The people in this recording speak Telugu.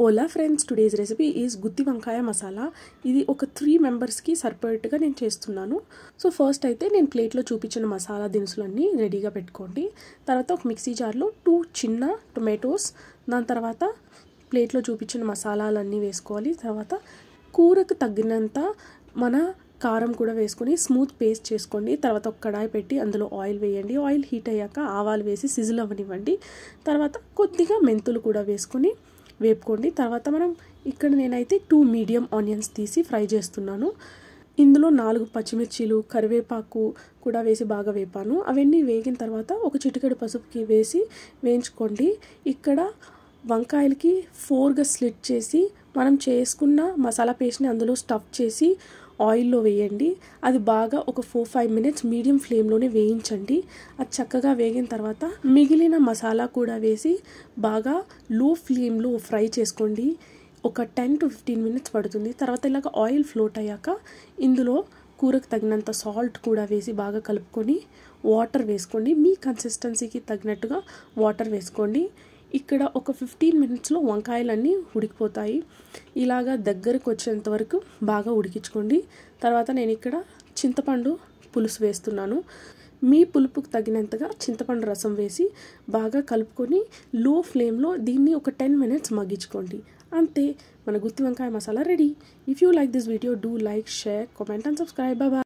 Ola friends, today's recipe is gutti వంకాయ మసాలా. ఇది ఒక 3 మెంబర్స్కి సరిపడేట్టుగా నేను చేస్తున్నాను. సో ఫస్ట్ అయితే నేను ప్లేట్లో చూపించిన మసాలా దినుసులన్నీ రెడీగా పెట్టుకోండి. తర్వాత ఒక మిక్సీ జార్లో 2 చిన్న టొమాటోస్, దాని తర్వాత ప్లేట్లో చూపించిన మసాలాలన్నీ వేసుకోవాలి. తర్వాత కూరకు తగ్గినంత మన కారం కూడా వేసుకొని స్మూత్ పేస్ట్ చేసుకోండి. తర్వాత ఒక కడాయి పెట్టి అందులో ఆయిల్ వేయండి. ఆయిల్ హీట్ అయ్యాక ఆవాలు వేసి సిజిల్ అవ్వనివ్వండి. తర్వాత కొద్దిగా మెంతులు కూడా వేసుకొని వేపుకోండి. తర్వాత మనం ఇక్కడ నేనైతే 2 మీడియం ఆనియన్స్ తీసి ఫ్రై చేస్తున్నాను. ఇందులో 4 పచ్చిమిర్చీలు, కరివేపాకు కూడా వేసి బాగా వేపాను. అవన్నీ వేగిన తర్వాత ఒక చిటికెడు పసుపుకి వేసి వేయించుకోండి. ఇక్కడ వంకాయలకి 4గా స్లిట్ చేసి మనం చేసుకున్న మసాలా పేస్ట్ని అందులో స్టఫ్ చేసి ఆయిల్లో వేయండి. అది బాగా ఒక 4-5 మినిట్స్ మీడియం ఫ్లేమ్లోనే వేయించండి. అది చక్కగా వేగిన తర్వాత మిగిలిన మసాలా కూడా వేసి బాగా లో ఫ్లేమ్లో ఫ్రై చేసుకోండి. ఒక 10 to 15 మినిట్స్ పడుతుంది. తర్వాత ఇలాగ ఆయిల్ ఫ్లోట్ అయ్యాక ఇందులో కూరకు తగినంత సాల్ట్ కూడా వేసి బాగా కలుపుకొని వాటర్ వేసుకోండి. మీ కన్సిస్టెన్సీకి తగినట్టుగా వాటర్ వేసుకోండి. ఇక్కడ ఒక 15 మినిట్స్లో వంకాయలన్నీ ఉడికిపోతాయి. ఇలాగా దగ్గరకు వచ్చేంత వరకు బాగా ఉడికించుకోండి. తర్వాత నేను ఇక్కడ చింతపండు పులుసు వేస్తున్నాను. మీ పులుపుకు తగినంతగా చింతపండు రసం వేసి బాగా కలుపుకొని లో ఫ్లేమ్లో దీన్ని ఒక 10 మినిట్స్ మగ్గించుకోండి. అంతే, మన గుత్తి వంకాయ masala ready. If you like this video, do like, share, comment and subscribe. Bye.